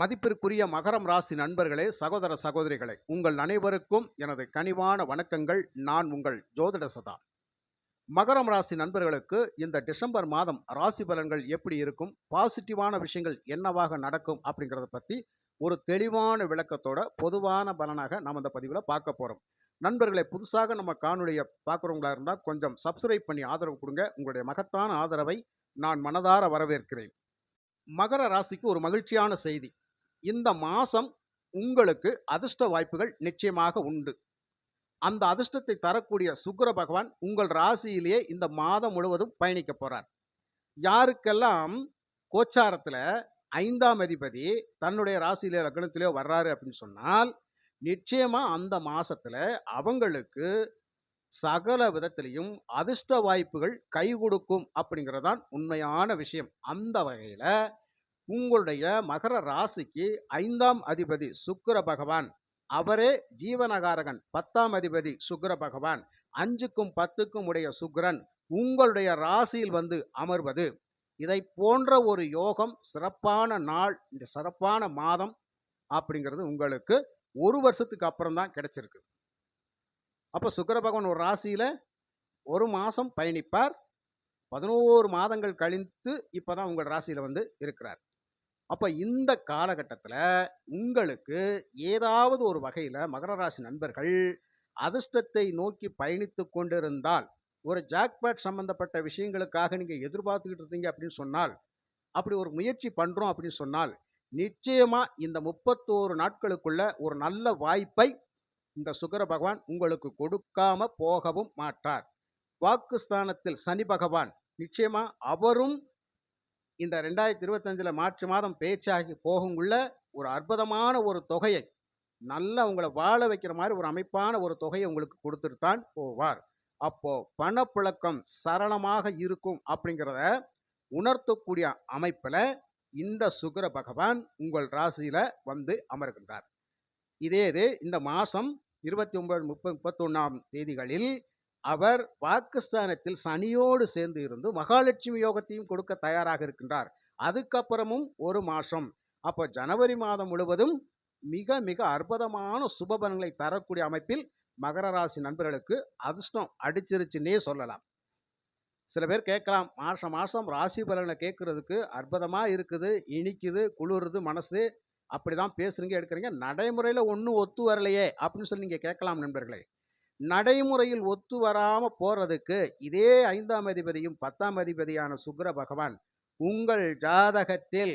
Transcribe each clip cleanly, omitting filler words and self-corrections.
மதிப்பிற்குரிய மகரம் ராசி நண்பர்களே, சகோதர சகோதரிகளே, உங்கள் அனைவருக்கும் எனது கனிவான வணக்கங்கள். நான் உங்கள் ஜோதிட சதா. மகரம் ராசி நண்பர்களுக்கு இந்த டிசம்பர் மாதம் ராசி பலன்கள் எப்படி இருக்கும், பாசிட்டிவான விஷயங்கள் என்னவாக நடக்கும் அப்படிங்கிறத பற்றி ஒரு தெளிவான விளக்கத்தோட பொதுவான பலனாக நாம் இந்த பதிவில் பார்க்க போகிறோம். நண்பர்களை, புதுசாக நம்ம காணொலியை பார்க்குறவங்களா இருந்தால் கொஞ்சம் சப்ஸ்கிரைப் பண்ணி ஆதரவு கொடுங்க. உங்களுடைய மகத்தான ஆதரவை நான் மனதார வரவேற்கிறேன். மகர ராசிக்கு ஒரு மகிழ்ச்சியான செய்தி. இந்த மாசம் உங்களுக்கு அதிர்ஷ்ட வாய்ப்புகள் நிச்சயமாக உண்டு. அந்த அதிர்ஷ்டத்தை தரக்கூடிய சுக்கிர பகவான் உங்கள் ராசியிலேயே இந்த மாதம் முழுவதும் பயணிக்க போறார். யாருக்கெல்லாம் கோச்சாரத்துல 5ஆம் அதிபதி தன்னுடைய ராசியிலே லக்னத்திலே வர்றாரு அப்படின்னு சொன்னால், நிச்சயமா அந்த மாசத்துல அவங்களுக்கு சகல விதத்திலையும் அதிர்ஷ்ட வாய்ப்புகள் கை கொடுக்கும் அப்படிங்கிறதான் உண்மையான விஷயம். அந்த வகையில உங்களுடைய மகர ராசிக்கு 5ஆம் அதிபதி சுக்கிர பகவான், அவரே ஜீவனகாரகன். 10ஆம் அதிபதி சுக்கிர பகவான், 5க்கும் 10க்கும் உடைய சுக்கிரன் உங்களுடைய ராசியில் வந்து அமர்வது, இதை போன்ற ஒரு யோகம், சிறப்பான நாள், இந்த சிறப்பான மாதம் அப்படிங்கிறது உங்களுக்கு ஒரு வருஷத்துக்கு அப்புறம் தான் கிடைச்சிருக்கு. அப்போ சுக்கிர பகவான் ஒரு ராசியில ஒரு மாசம் பயணிப்பார். 11 மாதங்கள் கழித்து இப்பதான் உங்கள் ராசியில வந்து இருக்கிறார். அப்ப இந்த காலகட்டத்தில் உங்களுக்கு ஏதாவது ஒரு வகையில மகர ராசி நண்பர்கள் அதிர்ஷ்டத்தை நோக்கி பயணித்து கொண்டிருந்தால், ஒரு ஜாக்பாட் சம்பந்தப்பட்ட விஷயங்களுக்காக நீங்க எதிர்பார்த்துக்கிட்டு இருந்தீங்க அப்படின்னு சொன்னால், அப்படி ஒரு முயற்சி பண்றோம் அப்படின்னு சொன்னால், நிச்சயமா இந்த 31 நாட்களுக்குள்ள ஒரு நல்ல வாய்ப்பை இந்த சுக்கிர பகவான் உங்களுக்கு கொடுக்காம போகவும் மாட்டார். வாக்குஸ்தானத்தில் சனி பகவான், நிச்சயமா அவரும் இந்த 2025 மார்ச் மாதம் பேச்சாகி போகுங்குள்ள ஒரு அற்புதமான ஒரு தொகையை, நல்லா உங்களை வாழ வைக்கிற மாதிரி ஒரு அமைப்பான ஒரு தொகையை உங்களுக்கு கொடுத்துட்டு தான் போவார். அப்போ பணப்புழக்கம் சரளமாக இருக்கும் அப்படிங்கிறத உணர்த்தக்கூடிய அமைப்பில் இந்த சுக்கிர பகவான் உங்கள் ராசியில வந்து அமர்கின்றார். இது இந்த மாசம் 29, 30, 31ஆம் தேதிகளில் அவர் பாகிஸ்தானத்தில் சனியோடு சேர்ந்து இருந்து மகாலட்சுமி யோகத்தையும் கொடுக்க தயாராக இருக்கின்றார். அதுக்கப்புறமும் ஒரு மாசம். அப்போ ஜனவரி மாதம் முழுவதும் மிக மிக அற்புதமான சுபபலன்களை தரக்கூடிய அமைப்பில் மகர ராசி நண்பர்களுக்கு அதிர்ஷ்டம் அடிச்சிருச்சுன்னே சொல்லலாம். சில பேர் கேட்கலாம், மாசம் மாசம் ராசி பலனை கேட்கறதுக்கு அற்புதமா இருக்குது, இனிக்குது, குளிருது மனசு, அப்படிதான் பேசுறீங்க எடுக்கிறீங்க, நடைமுறையில் ஒன்றும் ஒத்து வரலையே அப்படின்னு சொல்லி நீங்க கேட்கலாம் நண்பர்களே. நடைமுறையில் ஒத்து வராம போறதுக்கு இதே 5ஆம் அதிபதியும் 10ஆம் அதிபதியான சுக்கிர பகவான் உங்கள் ஜாதகத்தில்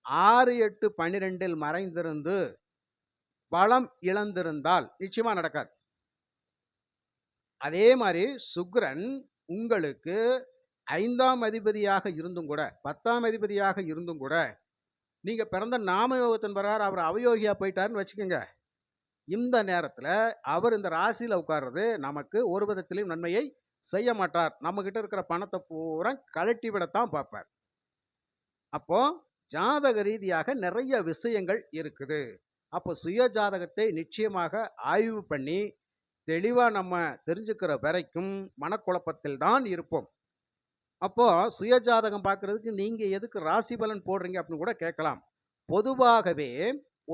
6, 8, 12 மறைந்திருந்து பலம் இழந்திருந்தால் நிச்சயமா நடக்காது. அதே மாதிரி சுக்கிரன் உங்களுக்கு 5ஆம் அதிபதியாக இருந்தும் கூட, 10ஆம் அதிபதியாக இருந்தும் கூட, நீங்க பிறந்த நாம யோகத்தின் பிரகாரம் அவர் அவயோகியா போயிட்டாருன்னு வச்சுக்கோங்க. இந்த நேரத்தில் அவர் இந்த ராசியில் உட்கார்றது நமக்கு ஒரு விதத்திலையும் நன்மையை செய்ய மாட்டார். நம்ம கிட்ட இருக்கிற பணத்தை பூரா கழட்டி விடத்தான் பார்ப்பார். அப்போ ஜாதக ரீதியாக நிறைய விஷயங்கள் இருக்குது. அப்போ சுய ஜாதகத்தை நிச்சயமாக ஆய்வு பண்ணி தெளிவாக நம்ம தெரிஞ்சுக்கிற வரைக்கும் மனக்குழப்பத்தில் தான் இருப்போம். அப்போ சுய ஜாதகம் பார்க்கறதுக்கு நீங்க எதுக்கு ராசி பலன் போடுறீங்க அப்படின்னு கூட கேட்கலாம். பொதுவாகவே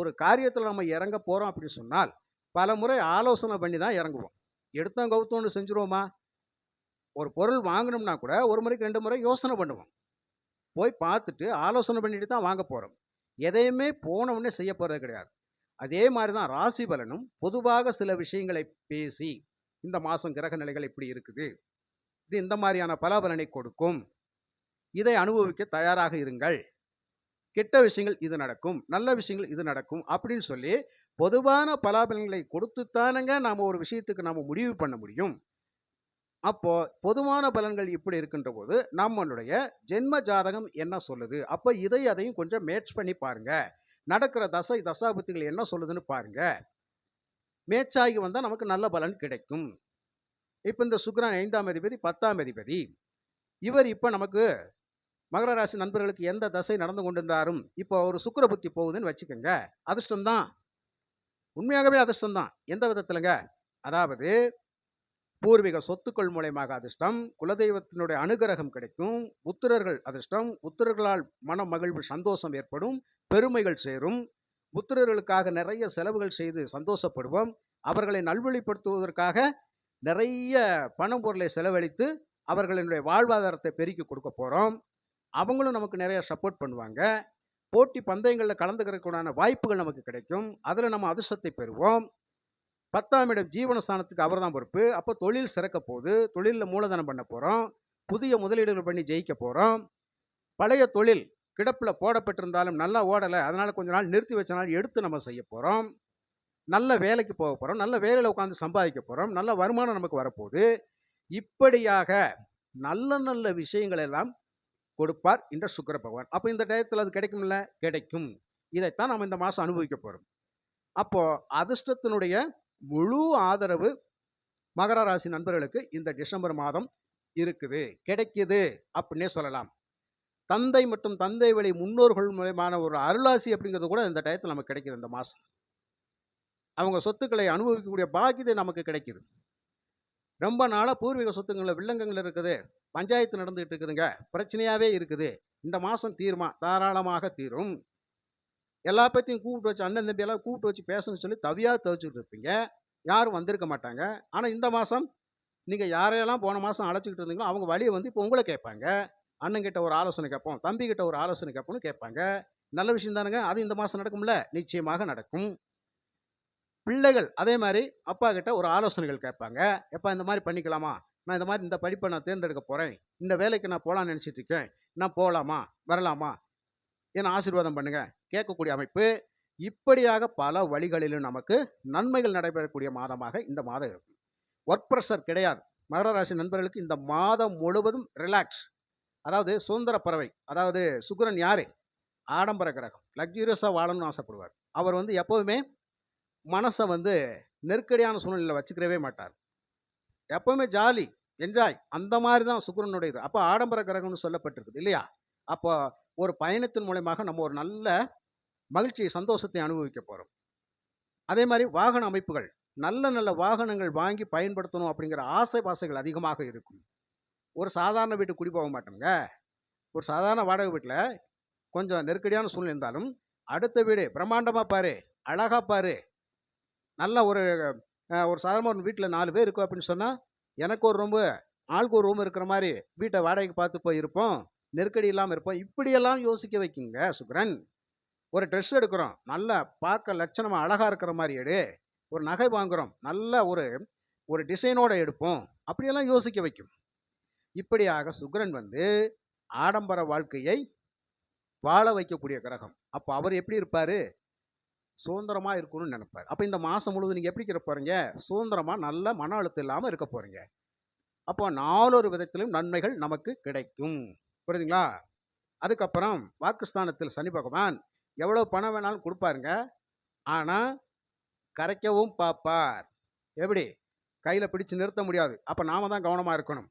ஒரு காரியத்தில் நம்ம இறங்க போகிறோம் அப்படின்னு சொன்னால் பல முறை ஆலோசனை பண்ணி தான் இறங்குவோம். எடுத்தோம் கவுத்தோன்னு செஞ்சுருவோமா? ஒரு பொருள் வாங்கணும்னா கூட ஒரு முறைக்கு 2 முறை யோசனை பண்ணுவோம். போய் பார்த்துட்டு ஆலோசனை பண்ணிட்டு தான் வாங்க போகிறோம். எதையுமே போனவுடனே செய்ய போகிறது கிடையாது. அதே மாதிரி தான் ராசி பலனும் பொதுவாக சில விஷயங்களை பேசி, இந்த மாதம் கிரக நிலைகள் இப்படி இருக்குது, இது இந்த மாதிரியான பலாபலனை கொடுக்கும், இதை அனுபவிக்க தயாராக இருங்கள், கெட்ட விஷயங்கள் இது நடக்கும், நல்ல விஷயங்கள் இது நடக்கும் அப்படின்னு சொல்லி பொதுவான பலாபலன்களை கொடுத்துத்தானங்க நாம் ஒரு விஷயத்துக்கு நாம் முடிவு பண்ண முடியும். அப்போ பொதுவான பலன்கள் இப்படி இருக்கின்ற போது நம்மளுடைய ஜென்ம ஜாதகம் என்ன சொல்லுது, அப்போ அதையும் கொஞ்சம் மேட்ச் பண்ணி பாருங்க. நடக்கிற தசை தசாபுத்திகள் என்ன சொல்லுதுன்னு பாருங்க. மேட்சாகி வந்தால் நமக்கு நல்ல பலன் கிடைக்கும். இப்போ இந்த சுக்கிரன் 5ஆம் அதிபதி 10ஆம் அதிபதி, இவர் இப்போ நமக்கு மகர ராசி நண்பர்களுக்கு எந்த தசை நடந்து கொண்டிருந்தாரும் இப்போ ஒரு சுக்கிர புத்தி போகுதுன்னு வச்சுக்கோங்க, அதிர்ஷ்டம்தான். உண்மையாகவே அதிர்ஷ்டம்தான். எந்த விதத்திலங்க? அதாவது பூர்வீக சொத்துக்கள் மூலயமாக அதிர்ஷ்டம், குலதெய்வத்தினுடைய அனுகிரகம் கிடைக்கும், புத்திரர்கள் அதிர்ஷ்டம், புத்திரர்களால் மன மகிழ்வு சந்தோஷம் ஏற்படும், பெருமைகள் சேரும், புத்திரர்களுக்காக நிறைய செலவுகள் செய்து சந்தோஷப்படுவோம், அவர்களை நல்வழிப்படுத்துவதற்காக நிறைய பணம் பொருளை செலவழித்து அவர்களுடைய வாழ்வாதாரத்தை பெருக்கி கொடுக்க போகிறோம். அவங்களும் நமக்கு நிறைய சப்போர்ட் பண்ணுவாங்க. போட்டி பந்தயங்களில் கலந்துக்கிறதுக்குண்டான வாய்ப்புகள் நமக்கு கிடைக்கும். அதில் நம்ம அதிர்ஷ்டத்தை பெறுவோம். 10ஆம் இடம் ஜீவனஸ்தானத்துக்கு அவர் தான் பொறுப்பு. அப்போ தொழில் சிறக்க போகுது. தொழிலில் மூலதனம் பண்ண போகிறோம். புதிய முதலீடுகள் பண்ணி ஜெயிக்க போகிறோம். பழைய தொழில் கிடப்பில் போடப்பட்டிருந்தாலும் நல்லா ஓடலை, அதனால் கொஞ்ச நாள் நிறுத்தி வச்சனால எடுத்து நம்ம செய்ய போகிறோம். நல்ல வேலைக்கு போக போகிறோம். நல்ல வேலையில் உட்காந்து சம்பாதிக்க போகிறோம். நல்ல வருமானம் நமக்கு வரப்போகுது. இப்படியாக நல்ல நல்ல விஷயங்கள் எல்லாம் கொடுப்பார் இந்த சுக்கிர பகவான். அப்போ இந்த டயத்தில் அது கிடைக்கும்ல? கிடைக்கும். இதைத்தான் நம்ம இந்த மாதம் அனுபவிக்க போகிறோம். அப்போது அதிர்ஷ்டத்தினுடைய முழு ஆதரவு மகர ராசி நண்பர்களுக்கு இந்த டிசம்பர் மாதம் இருக்குது, கிடைக்குது அப்படின்னே சொல்லலாம். தந்தை மற்றும் தந்தை வழி முன்னோர்கள் மூலமான ஒரு அருளாசி அப்படிங்கிறது கூட இந்த டயத்தில் நமக்கு கிடைக்குது. இந்த மாதம் அவங்க சொத்துக்களை அனுபவிக்கக்கூடிய பாக்கியத்தை நமக்கு கிடைக்குது. ரொம்ப நாளாக பூர்வீக சொத்துங்களில் வில்லங்கங்கள் இருக்குது, பஞ்சாயத்து நடந்துகிட்டு இருக்குதுங்க, பிரச்சனையாகவே இருக்குது. இந்த மாதம் தீருமா? தாராளமாக தீரும். எல்லா பற்றியும் கூப்பிட்டு வச்சு அண்ணன் தம்பியெல்லாம் கூப்பிட்டு வச்சு பேசணும்னு சொல்லி தவிச்சுக்கிட்டு இருப்பீங்க. யாரும் வந்திருக்க மாட்டாங்க. ஆனால் இந்த மாதம் நீங்கள் யாரையெல்லாம் போன மாதம் அழைச்சிக்கிட்டு இருந்தீங்களோ அவங்க வழியை வந்து இப்போ உங்களை கேட்பாங்க. அண்ணங்கிட்ட ஒரு ஆலோசனை கேட்போம், தம்பிக்கிட்ட ஒரு ஆலோசனை கேட்போம்னு கேட்பாங்க. நல்ல விஷயம் தானுங்க. அது இந்த மாதம் நடக்கும்ல? நிச்சயமாக நடக்கும். பிள்ளைகள் அதே மாதிரி அப்பா கிட்ட ஒரு ஆலோசனைகள் கேட்பாங்க. எப்பா இந்த மாதிரி பண்ணிக்கலாமா? நான் இந்த மாதிரி இந்த படிப்பை நான் தேர்ந்தெடுக்க போகிறேன், இந்த வேலைக்கு நான் போகலான்னு நினச்சிட்டு இருக்கேன், நான் போகலாமா வரலாமா, என்ன ஆசீர்வாதம் பண்ணுங்க கேட்கக்கூடிய அமைப்பு. இப்படியாக பல வழிகளிலும் நமக்கு நன்மைகள் நடைபெறக்கூடிய மாதமாக இந்த மாதம் இருக்கும். ஒர்க் ப்ரெஷர் கிடையாது. மகர ராசி நண்பர்களுக்கு இந்த மாதம் முழுவதும் ரிலாக்ஸ். அதாவது சுதந்திர பறவை. அதாவது சுக்கிரன் யாரு? ஆடம்பர கிரகம். லக்ஸூரியஸாக வாழணும்னு ஆசைப்படுவார். அவர் வந்து எப்போதுமே மனசை வந்து நெருக்கடியான சூழ்நிலையில் வச்சுக்கிறவே மாட்டார். எப்போவுமே ஜாலி, என்ஜாய், அந்த மாதிரி தான் சுக்கிரனுடைய இது. அப்போ ஆடம்பர கிரகம்னு சொல்லப்பட்டிருக்குது இல்லையா? அப்போ ஒரு பயணத்தின் மூலமாக நம்ம ஒரு நல்ல மகிழ்ச்சியை சந்தோஷத்தை அனுபவிக்க போகிறோம். அதே மாதிரி வாகன அமைப்புகள், நல்ல நல்ல வாகனங்கள் வாங்கி பயன்படுத்தணும் அப்படிங்கிற ஆசை பாசைகள் அதிகமாக இருக்கும். ஒரு சாதாரண வீட்டுக்கு குடி போக மாட்டோங்க. ஒரு சாதாரண வாடகை வீட்டில் கொஞ்சம் நெருக்கடியான சூழ்நிலை இருந்தாலும் அடுத்த வீடு பிரம்மாண்டமாக பாரு, அழகாக பாரு, நல்ல ஒரு ஒரு சாதாரண ஒரு வீட்டில் 4 பேர் இருக்கும் அப்படின்னு சொன்னால் எனக்கு ஒரு ரூமு, ஆளுக்கு ஒரு ரூம் இருக்கிற மாதிரி வீட்டை வாடகைக்கு பார்த்து போய் இருப்போம், நெருக்கடி இல்லாமல் இருப்போம். இப்படியெல்லாம் யோசிக்க வைக்குங்க சுக்கிரன். ஒரு ட்ரெஸ் எடுக்கிறோம், நல்லா பார்க்க லட்சணமாக அழகாக இருக்கிற மாதிரி எடு. ஒரு நகை வாங்குகிறோம், நல்ல ஒரு ஒரு டிசைனோடு எடுப்போம், அப்படியெல்லாம் யோசிக்க வைக்கும். இப்படியாக சுக்கிரன் வந்து ஆடம்பர வாழ்க்கையை வாழ வைக்கக்கூடிய கிரகம். அப்போ அவர் எப்படி இருப்பார்? சுதந்திரமாக இருக்கணும்னு நினைப்பார். அப்போ இந்த மாதம் முழுவதும் நீங்கள் எப்படி இருக்க போகிறீங்க? சுதந்திரமாக நல்ல மன அழுத்தம் இல்லாமல் இருக்க போகிறீங்க. அப்போ 4 விதத்திலும் நன்மைகள் நமக்கு கிடைக்கும். புரியுதுங்களா? அதுக்கப்புறம் வாக்குஸ்தானத்தில் சனி பகவான் எவ்வளோ பணம் வேணாலும் கொடுப்பாருங்க. ஆனால் கரைக்கவும் பார்ப்பார். எப்படி? கையில் பிடிச்சு நிறுத்த முடியாது. அப்போ நாம தான் கவனமாக இருக்கணும்.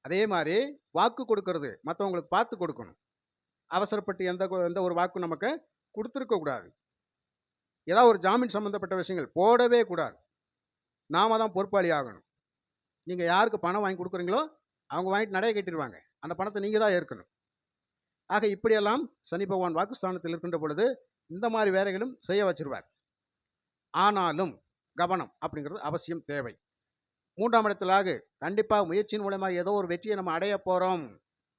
அதே மாதிரி வாக்கு கொடுக்கறது மற்றவங்களுக்கு பார்த்து கொடுக்கணும். அவசரப்பட்டு எந்த ஒரு வாக்கும் நமக்கு கொடுத்துருக்கக்கூடாது. ஏதாவது ஒரு ஜாமீன் சம்மந்தப்பட்ட விஷயங்கள் போடவே கூடாது. நாம தான் பொறுப்பாளி ஆகணும். நீங்கள் யாருக்கு பணம் வாங்கி கொடுக்குறீங்களோ அவங்க வாங்கிட்டு நடைய கட்டிடுவாங்க. அந்த பணத்தை நீங்கள் தான் ஏற்கணும். ஆக இப்படியெல்லாம் சனி பகவான் வாக்குஸ்தானத்தில் இருக்கின்ற பொழுது இந்த மாதிரி வேலைகளும் செய்ய வச்சிருவார். ஆனாலும் கவனம் அப்படிங்கிறது அவசியம் தேவை. 3ஆம் இடத்தில் ராகு, கண்டிப்பாக முயற்சியின் மூலமாக ஏதோ ஒரு வெற்றியை நம்ம அடைய போகிறோம்.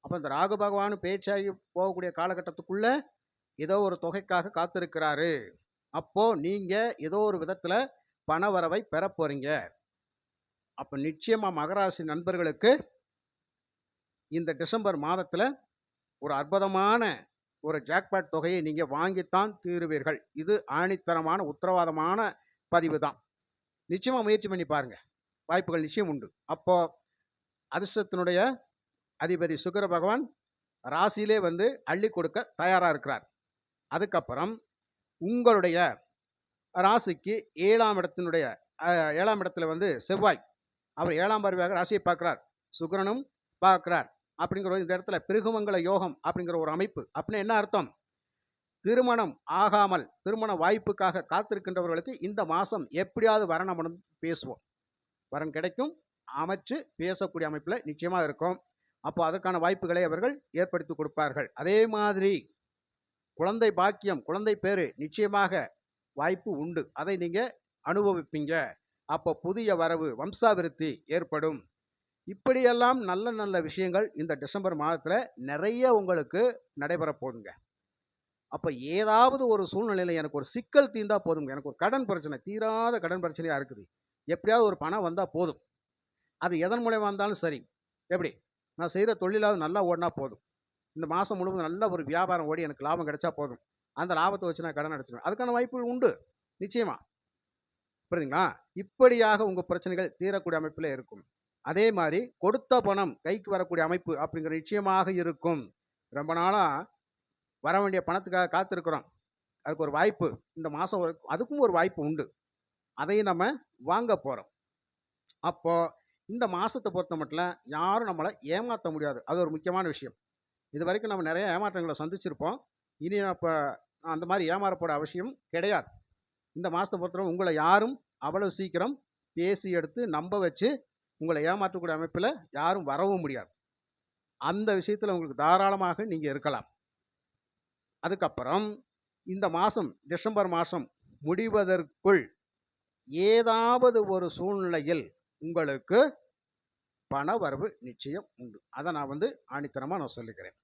அப்போ இந்த ராகு பகவான் பேச்சாகி போகக்கூடிய காலகட்டத்துக்குள்ளே ஏதோ ஒரு தொகைக்காக காத்திருக்கிறாரு. அப்போது நீங்கள் ஏதோ ஒரு விதத்தில் பண வரவை பெற போகிறீங்க. அப்போ நிச்சயமாக மகராசி நண்பர்களுக்கு இந்த டிசம்பர் மாதத்தில் ஒரு அற்புதமான ஒரு ஜாக்பாட் தொகையை நீங்கள் வாங்கித்தான் தீருவீர்கள். இது ஆணித்தரமான உத்தரவாதமான பதிவு தான். நிச்சயமாக முயற்சி பண்ணி பாருங்கள், வாய்ப்புகள் நிச்சயம் உண்டு. அப்போது அதிர்ஷ்டத்தினுடைய அதிபதி சுக்கிர பகவான் ராசியிலே வந்து அள்ளி கொடுக்க தயாராக இருக்கிறார். அதுக்கப்புறம் உங்களுடைய ராசிக்கு 7ஆம் இடத்துல வந்து செவ்வாய், அவர் 7ஆம் பார்வையாக ராசியை பார்க்குறார், சுக்கிரனும் பார்க்குறார். அப்படிங்கிற இந்த இடத்துல பிருகுமங்கல யோகம் அப்படிங்கிற ஒரு அமைப்பு. அப்படின்னா என்ன அர்த்தம்? திருமணம் ஆகாமல் திருமண வாய்ப்புக்காக காத்திருக்கின்றவர்களுக்கு இந்த மாதம் எப்படியாவது வரணும்னு பேசுவோம். வரன் கிடைக்கும். அமைச்சு பேசக்கூடிய அமைப்பில் நிச்சயமாக இருக்கும். அப்போ அதற்கான வாய்ப்புகளை அவர்கள் ஏற்படுத்தி கொடுப்பார்கள். அதே மாதிரி குழந்தை பாக்கியம், குழந்தை பேரு நிச்சயமாக வாய்ப்பு உண்டு. அதை நீங்க அனுபவிப்பீங்க. அப்போ புதிய வரவு, வம்சாவிருத்தி ஏற்படும். இப்படியெல்லாம் நல்ல நல்ல விஷயங்கள் இந்த டிசம்பர் மாதத்துல நிறைய உங்களுக்கு நடைபெற போகுதுங்க. அப்ப ஏதாவது ஒரு சூழ்நிலையில எனக்கு ஒரு சிக்கல் தீர்ந்தா போதுங்க. எனக்கு ஒரு கடன் பிரச்சனை, தீராத கடன் பிரச்சனையா இருக்குது. எப்படியாவது ஒரு பணம் வந்தா போதும். அது எதன் மூலியமா வந்தாலும் சரி. எப்படி? நான் செய்ற தொழிலாவது நல்லா ஓடுனா போதும். இந்த மாசம் முழுவதும் நல்ல ஒரு வியாபாரம் ஓடி எனக்கு லாபம் கிடைச்சா போதும். அந்த லாபத்த வச்சு நான் கடன் அடைச்சுருவேன். அதுக்கான வாய்ப்புகள் உண்டு. நிச்சயமா. புரியுதுங்களா? இப்படியாக உங்க பிரச்சனைகள் தீரக்கூடிய அமைப்பில இருக்கும். அதே மாரி கொடுத்த பணம் கைக்கு வரக்கூடிய அமைப்பு அப்படிங்கிற நிச்சயமாக இருக்கும். ரொம்ப நாளா வர வேண்டிய பணத்துக்காக காத்திருக்கிறோம். அதுக்கு ஒரு வாய்ப்பு இந்த மாசம் அதுக்கும் ஒரு வாய்ப்பு உண்டு. அதையும் நம்ம வாங்க போறோம். அப்போ இந்த மாசத்த பொறுத்தமட்டிலும் யாரும் நம்மள ஏமாத்த முடியாது. அது ஒரு முக்கியமான விஷயம். இதுவரைக்கும் நம்ம நிறைய ஏமாற்றங்கள சந்திச்சிருப்போம். இனி அப்ப அந்த மாரி ஏமாறப்போற அவசியம் கிடையாது. இந்த மாசத்த பொறுத்தவரை உங்கள யாரும் அவ்வளவு சீக்கிரம் பேசி எடுத்து நம்ப வச்சு உங்கள ஏமாற்றக்கூடிய அமைப்பில யாரும் வரவும் முடியாது. அந்த விஷயத்துல உங்களுக்கு தாராளமாக நீங்க இருக்கலாம். அதுக்கப்புறம் இந்த மாசம் டிசம்பர் மாசம் முடிவதற்குள் ஏதாவது ஒரு சூழ்நிலையில் உங்களுக்கு பண வரவு நிச்சயம் உண்டு. அத நான் ஆணித்தனமா நான் சொல்லிக்கிறேன்.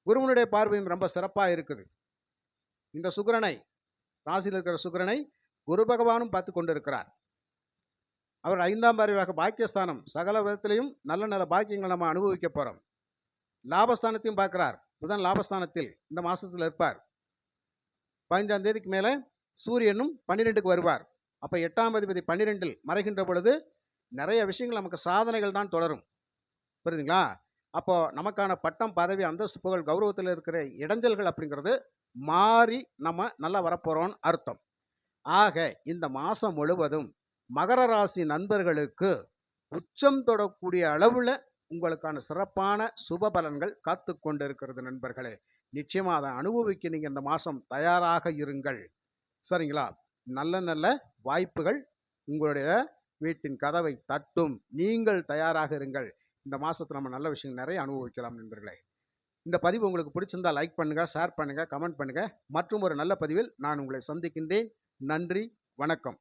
குருவினுடைய பார்வையும் ரொம்ப சிறப்பா இருக்குது. இந்த சுக்கிரனை, ராசியில் இருக்கிற சுக்கிரனை குரு பகவானும் பார்த்துக் கொண்டிருக்கிறார். அவர் 5ஆம் பார்வையாக பாக்கியஸ்தானம், சகல விதத்திலையும் நல்ல நல்ல பாக்கியங்களை நம்ம அனுபவிக்க போறோம். லாபஸ்தானத்தையும் பார்க்கிறார். புதன் லாபஸ்தானத்தில் இந்த மாசத்துல இருப்பார். 15ஆம் தேதிக்கு மேல சூரியனும் 12க்கு வருவார். அப்ப 8ஆம் அதிபதி 12ல் மறைகின்ற பொழுது நிறைய விஷயங்கள் நமக்கு சாதனைகள் தான் தொடரும். புரியுதுங்களா? அப்போ நமக்கான பட்டம், பதவி, அந்தஸ்து, புகழ், கௌரவத்தில் இருக்கிற இடைஞ்சல்கள் அப்படிங்கிறது மாறி நம்ம நல்லா வரப்போறோம்னு அர்த்தம். ஆக இந்த மாசம் முழுவதும் மகர ராசி நண்பர்களுக்கு உச்சம் தொடக்கூடிய அளவுல உங்களுக்கான சிறப்பான சுப பலன்கள் காத்து கொண்டிருக்கிறது நண்பர்களே. நிச்சயமா அதை அனுபவிக்க நீங்க இந்த மாசம் தயாராக இருங்கள். சரிங்களா? நல்ல நல்ல வாய்ப்புகள் உங்களுடைய வீட்டின் கதவை தட்டும். நீங்கள் தயாராக இருங்கள். இந்த மாசத்துல நம்ம நல்ல விஷயங்கள் நிறைய அனுபவிக்கலாம் நண்பர்களே. இந்த பதிவு உங்களுக்கு பிடிச்சிருந்தா லைக் பண்ணுங்க, ஷேர் பண்ணுங்க, கமெண்ட் பண்ணுங்க. மற்றும் ஒரு நல்ல பதிவில் நான் உங்களை சந்திக்கின்றேன். நன்றி, வணக்கம்.